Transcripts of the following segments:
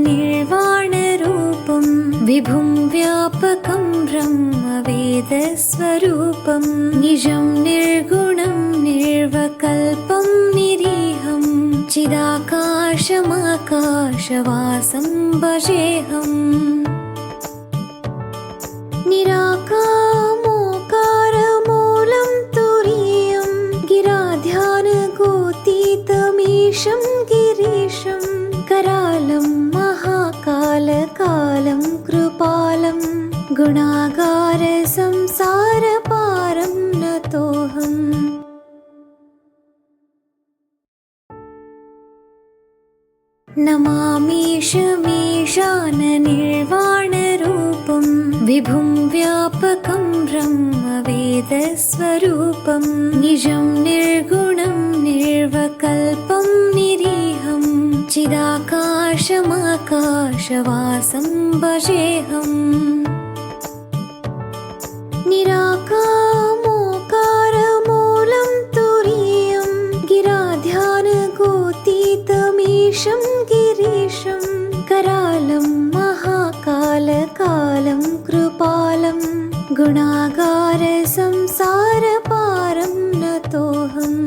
निर्वाणरूपं विभुं व्यापकं ब्रह्मवेदस्वरूपं निजं निर्गुणं निर्वकल्पं निरीहं चिदाकाशमाकाशवासं भजेऽहम्। निराकामोकारमूलं तुरीयं गिराध्यानगोतीतमीशं गिरीशं करालं महाकालकालं कृपालं गुणागारसंसारपारं नतोऽहम्। नमामीशमीशाननिर्वाणरूपं विभुं व्यापकं ब्रह्मवेदस्वरूपं निजं निर्गुणं निर्वकल्पं निरीहं चिदाकाशमाकाशवासं भजेऽहम्। निराकामोकारमूलं तुरीयं गिराध्यानगोतीतमीशं गिरीशं करालं महाकालकालं कृपालं गुणागारसंसारपारं नतोऽहम्।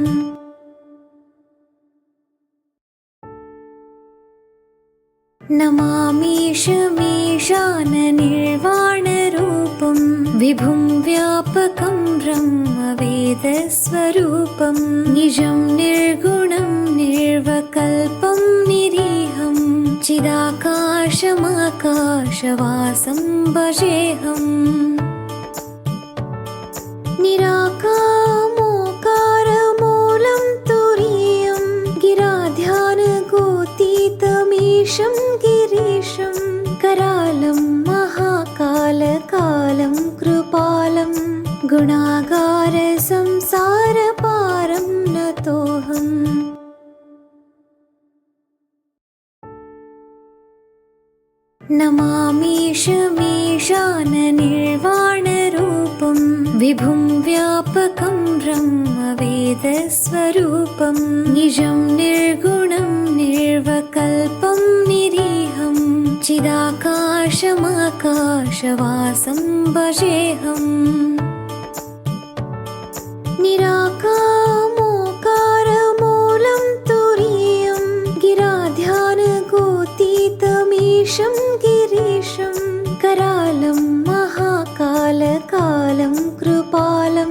नमामीशमीशाननिर्वाणरूपं विभुं व्यापकं ब्रह्मवेदस्वरूपं निजं निर्गुणं निर्वकल्पं निरीहं चिदाकाशमाकाशवासं भजेऽहम्। निराकामोकारमूलं तुरीयं गिराध्यानगोतीतमीशं गिरीशं करालं महाकालकालं कृपालं गुणागारसंसारपारं नतोऽहम्। नमामीशमीशाननिर्वाणरूपं विभुं व्यापकं ब्रह्मवेदस्वरूपं निजं निर्गुणं निर्वकल्पं निरीहं चिदाकाशमाकाशवासं भजेऽहम्। निराकामोकारमूलं तुरीयं गिराध्यानगोतीतमीशं गिरीशं करालं महाकालकालं कृपालं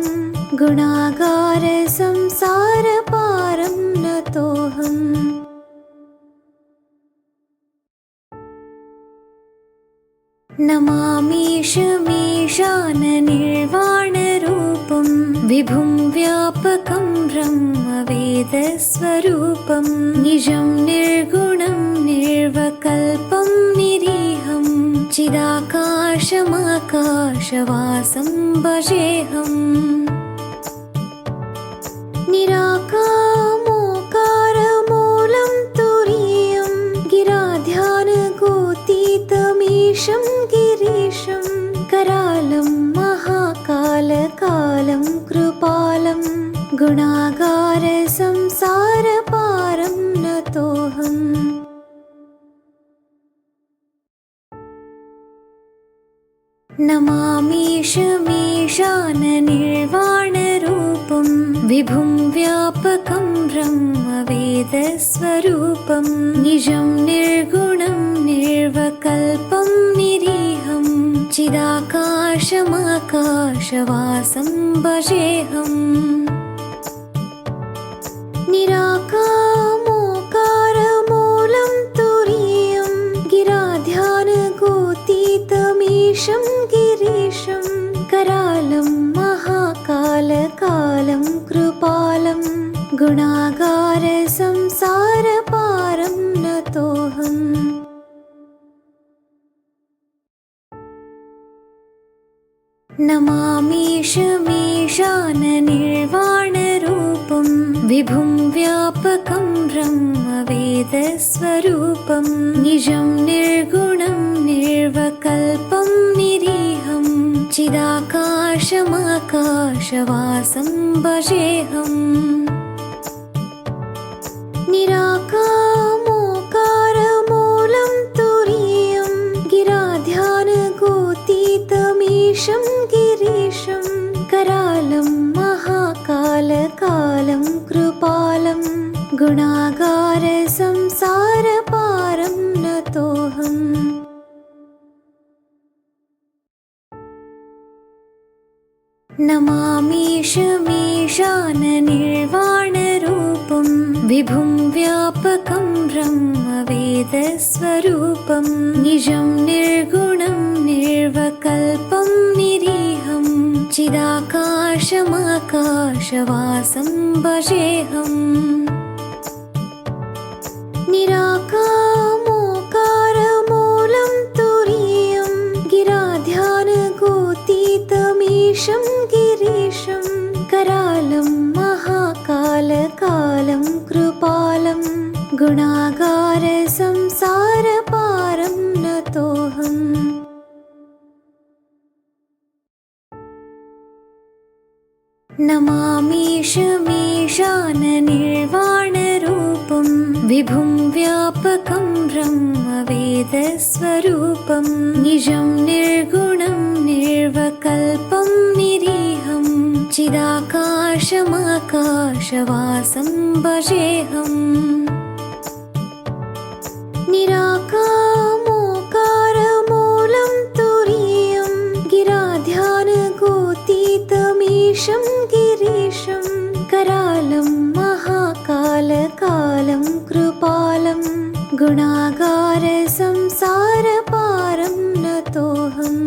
गुणागारसंसारपारं नतोऽहम्। नमामीशमीशाननिर्वाणरूपं विभुं व्यापकं ब्रह्मवेदस्वरूपं निजं निर्गुणं निर्वकल्पं निरीहं चिदाकाशमाकाशवासं भजेऽहम्। निराकामोकारमूलं तुरीयं गिराध्यानगोतीतमीशं गिरीशं करालं महाकालकालं कृपालं गुणागारसंसारपारं नतोऽहम्। नमामीशमीशाननिर्वाणरूपं विभुं व्यापकं ब्रह्मवेदस्वरूपं निजं निर्गुणं निर्वकल्पं निरीहं चिदाकाशमाकाशवासं भजेऽहम्। निराकामोकारमूलं तुरीयं गिराध्यानगोतीतमीशं गिरीशं करालं महाकालकालं कृपालं गुणागारसंसारपारं नतोऽहम्। नमामीशमीशाननिर्वाणरूपं विभुं व्यापकं ब्रह्मवेदस्वरूपं निजं निर्गुणं निर्वकल्पं निरीहं चिदाकाशमाकाशवासं भजेऽहम्। निराकामोकार गुणागार संसारपारं नतोऽहम्। नमामीशमीशाननिर्वाणरूपं विभुं व्यापकं ब्रह्मवेदस्वरूपं निजं निर्गुणं निर्वकल्पं निरीहं चिदाकाशमाकाशवासं भजेऽहम्। निराकामोकारमूलं तुरीयं गिराध्यानगोतीतमीशं गिरीशं करालं महाकालकालं कृपालं गुणागार संसारपारं नतोऽहम्। नमामीशमीशाननिर्वाणरूपं विभुं व्यापकं ब्रह्मवेदस्वरूपं निजं निर्गुणं निर्वकल्पं निरीहं चिदाकाशमाकाशवासं भजेऽहम्। निराकामोकारमूलं तुरीयं गिराध्यानगोतीतमीशं गिरीशं करालं महाकालकालं कृपालं गुणागार संसारपारं नतोऽहम्।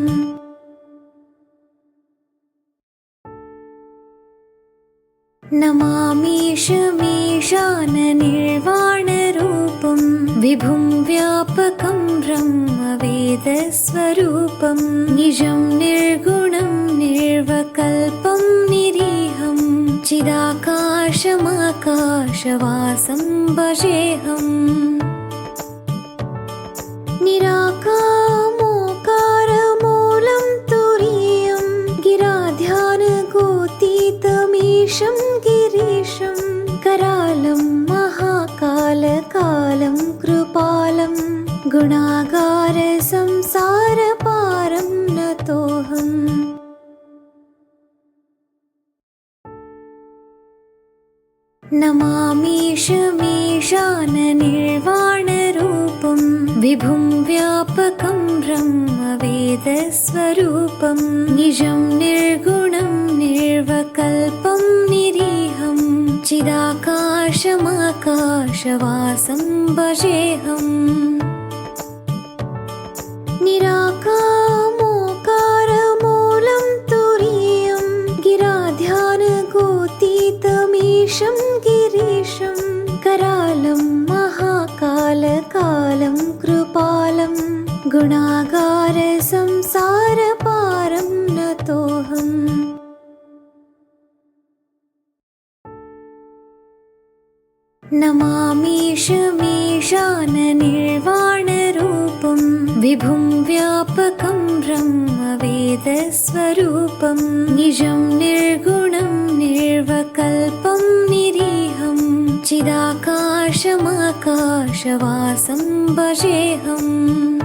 नमामीशमीशाननिर्वाणरूपं विभुं व्यापकं ब्रह्मवेदस्वरूपं निजं निर्गुणं निर्वकल्पं निरीहं चिदाकाशमाकाशवासं भजेऽहम्। निराकामोकारमूलं तुरीयं गिराध्यानगोतीतमीशं गिरीशं करालं महाकालकालं कृपालं गुणागार संसारपारं नतोऽहम्। नमामीशमीशाननिर्वाणरूपं विभुं व्यापकं ब्रह्मवेदस्वरूपं निजं निर्गुणं निर्वकल्पं निरीहं चिदाकाशमाकाशवासं भजेऽहम्। निराकामोकारमूलं तुरीयं गिराध्यानगोतीतमीशं गिरीशं करालं महाकालकालं कृपालं गुणागार संसारपारं नतोऽहम्। नमामीशमीशाननिर्वाणरूपं विभुं व्यापकं ब्रह्मवेदस्वरूपं निजं निर्गुणं निर्वकल्पं निरीहं चिदाकाशमाकाशवासं भजेऽहम्।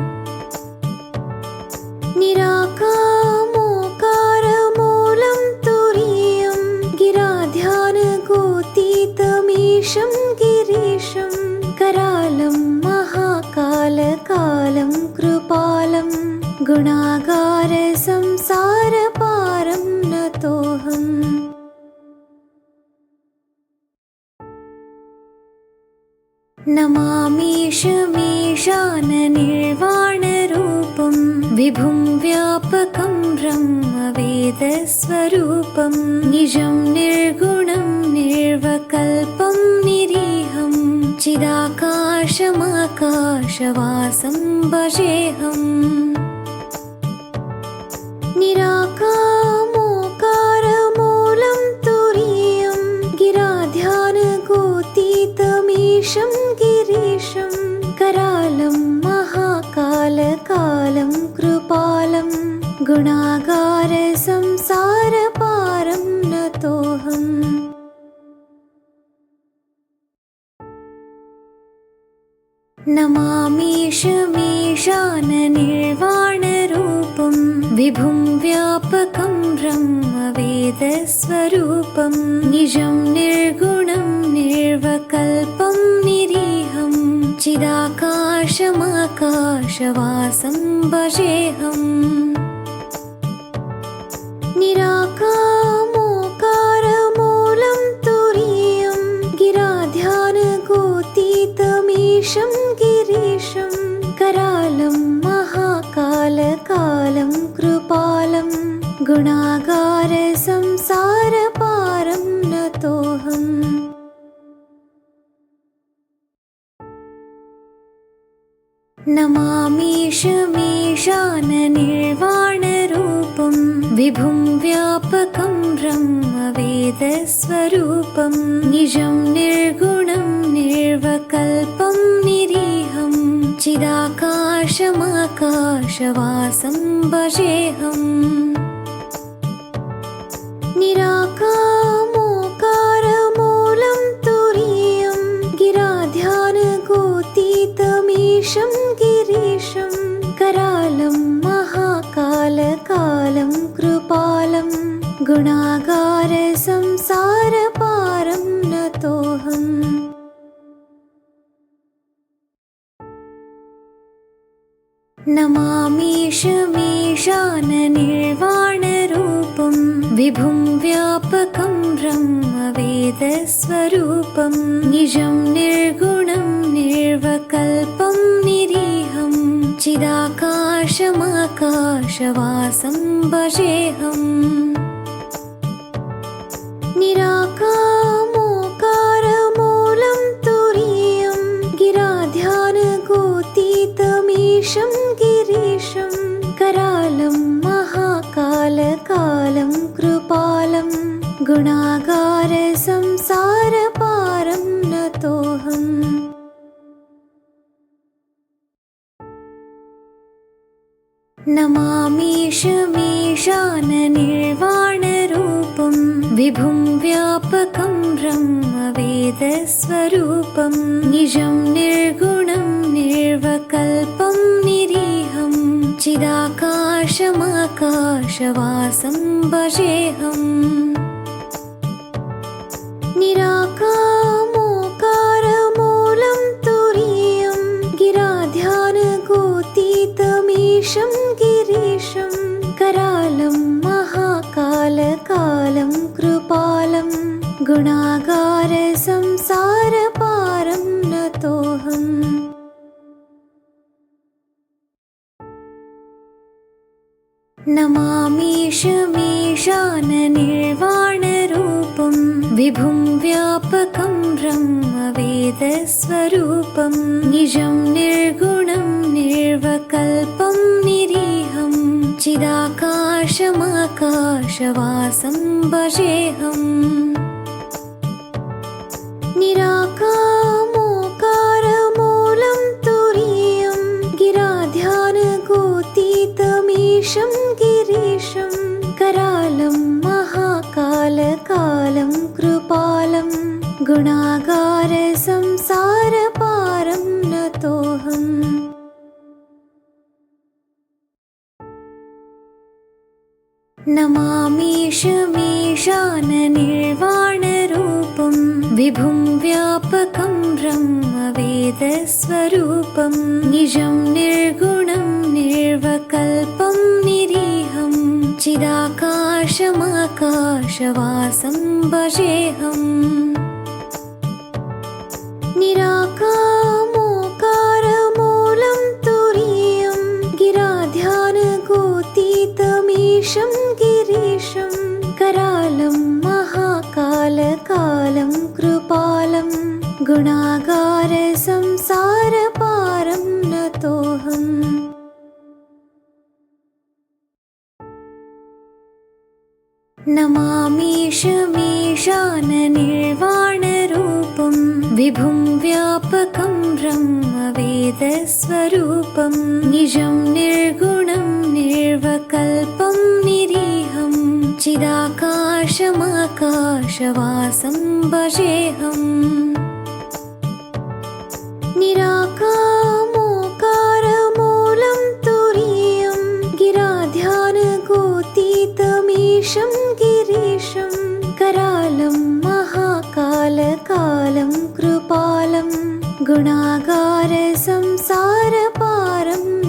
निराकामोकारमूलं तुरीयं गिराध्यानगोतीतमीशं गिरीशं करालं महाकालकालं कृपालं गुणागार संसारपारं नतोऽहम्। नमामीशमीशाननिर्वाणरूपं विभुं व्यापकं ब्रह्मवेदस्वरूपं निजं निर्गुणं निर्वकल्पं निरीहं चिदाकाशमाकाशवासं भजेऽहम्। निराकामोकारमूलं तुरीयं गिराध्यानगोतीतमीशं गिरीशं करालं महाकालकालं कृपालं गुणागार संसारपारं नतोऽहम्। नमामीशमीशाननिर्वाणरूपं विभुं व्यापकं ब्रह्मवेदस्वरूपं निजं निर्गुणं निर्वकल्पं निराकल्पं निरीहं चिदाकाशमाकाशवासं भजेऽहम् निराकामोकारमूलं तुरीयं गिराध्यानगोतीतमीशं गिरीशं करालं महाकालकालं कृपालं गुणागार संसारपारं नतोऽहम् नमामीशमीशाननिर्वाणरूपं विभुं व्यापकं ब्रह्मवेदस्वरूपं निजं निर्गुणं निर्वकल्पं निरीहं चिदाकाशमाकाशवासं भजेऽहम् निराकामोकारमूलं तुरीयं गिराध्यानगोतीतमीशं गिरीशं करालं महाकालकालं कृपालं गुणागार संसारपारं नतोऽहम् नमामीशमीशाननिर्वाणरूपं विभुं व्यापकं ब्रह्मवेदस्वरूपं निजं निर्गुणं निर्वकल्पं निरीहं चिदाकाशमाकाशवासं भजेऽहम् निराकामोकारमूलं तुरीयं गिराध्यानगोतीतमीशं गिरीशं करालं महाकालकालं कृपालं गुणागार संसारपारं नतोऽहम् नमामीशमीशाननिर्वाणरूपं विभुं व्यापकं ब्रह्मवेदस्वरूपं निजं निर्गुणं निर्वकल्पं निरीहं चिदाकाशमाकाशवासं भजेऽहम् निराकामोकारमूलं तुरीयं गिराध्यानगोतीतमीशं गिरीशं करालं महाकालकालं कृपालं गुणागार संसारपारं नतोऽहम् नमामीशमीशाननिर्वाणरूपं विभुं व्यापकं ब्रह्मवेदस्वरूपं निजं निर्गुणं निर्वकल्पं निरीहं चिदाकाशमाकाशवासं भजेऽहम् निराकामोकारमूलं तुरीयं गिराध्यानगोतीतमीशं गिरीशं करालं महाकालकालं कृपालं गुणागार संसारपारं नतोऽहम् नमामीशमीशाननिर्वाणरूपं विभुं व्यापकं ब्रह्मवेदस्वरूपं निजं निर्गुणं निर्वकल्पं निरीहं चिदाकाशमाकाशवासं भजेऽहम् निराकामोकारमूलं तुरीयं गिराध्यानगोतीतमीशं गिरीशं करालं महाकालकालं कृपालं गुणागार संसारपारं नतोऽहम् नमामीशमीशाननिर्वाणरूपं विभुं व्यापकं ब्रह्मवेदस्वरूपं निजं निर्गुणं निर्वकल्पं निरीहं चिदाकाशमाकाशवासं भजेऽहम् निराकामोकारमूलं तुरीयं गिराध्यानगोतीतमीशं गिरीशं करालं महाकालकालं कृपालं गुणागार संसारपारम्